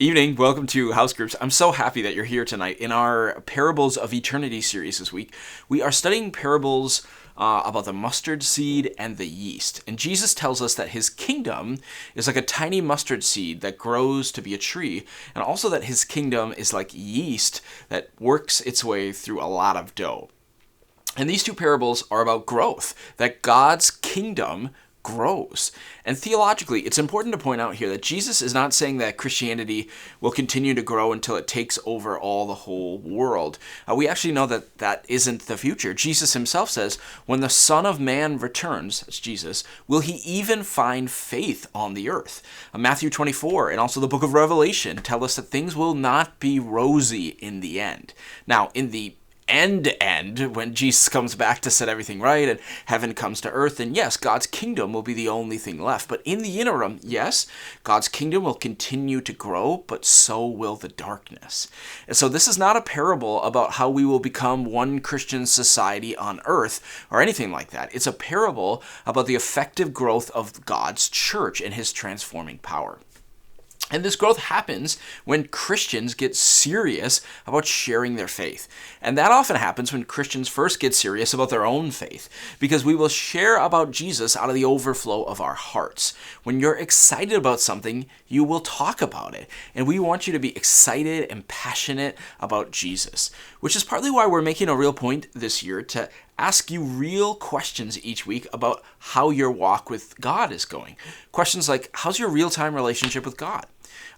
Evening, welcome to House Groups. I'm so happy that you're here tonight. In our Parables of Eternity series this week, we are studying parables about the mustard seed and the yeast. And Jesus tells us that his kingdom is like a tiny mustard seed that grows to be a tree, and also that his kingdom is like yeast that works its way through a lot of dough. And these two parables are about growth, that God's kingdom grows. And theologically, it's important to point out here that Jesus is not saying that Christianity will continue to grow until it takes over all the whole world. We actually know that that isn't the future. Jesus himself says, when the Son of Man returns, that's Jesus, will he even find faith on the earth? Matthew 24 and also the book of Revelation tell us that things will not be rosy in the end. Now, in the end, when Jesus comes back to set everything right and heaven comes to earth, and yes, God's kingdom will be the only thing left. But in the interim, yes, God's kingdom will continue to grow, but so will the darkness. And so this is not a parable about how we will become one Christian society on earth or anything like that. It's a parable about the effective growth of God's church and his transforming power. And this growth happens when Christians get serious about sharing their faith. And that often happens when Christians first get serious about their own faith, because we will share about Jesus out of the overflow of our hearts. When you're excited about something, you will talk about it. And we want you to be excited and passionate about Jesus, which is partly why we're making a real point this year to ask you real questions each week about how your walk with God is going. Questions like, how's your real-time relationship with God?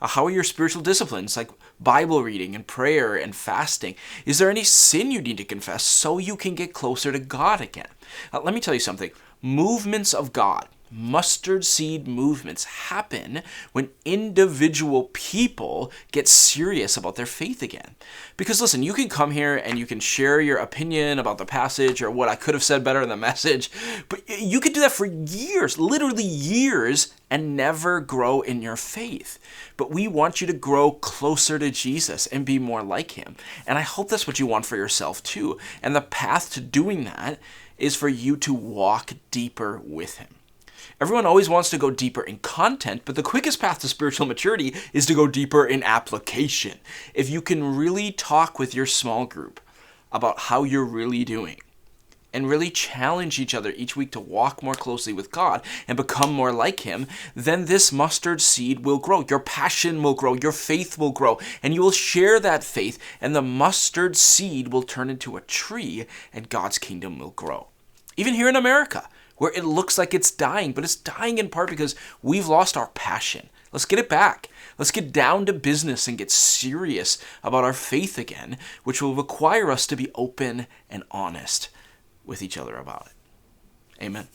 How are your spiritual disciplines like Bible reading and prayer and fasting? Is there any sin you need to confess so you can get closer to God again? Let me tell you something. Movements of God, mustard seed movements, happen when individual people get serious about their faith again. Because listen, you can come here and you can share your opinion about the passage or what I could have said better in the message, but you could do that for years, literally years, and never grow in your faith. But we want you to grow closer to Jesus and be more like him. And I hope that's what you want for yourself too. And the path to doing that is for you to walk deeper with him. Everyone always wants to go deeper in content, but the quickest path to spiritual maturity is to go deeper in application. If you can really talk with your small group about how you're really doing and really challenge each other each week to walk more closely with God and become more like him, then this mustard seed will grow. Your passion will grow. Your faith will grow. And you will share that faith, and the mustard seed will turn into a tree, and God's kingdom will grow. Even here in America, where it looks like it's dying, but it's dying in part because we've lost our passion. Let's get it back. Let's get down to business and get serious about our faith again, which will require us to be open and honest with each other about it. Amen.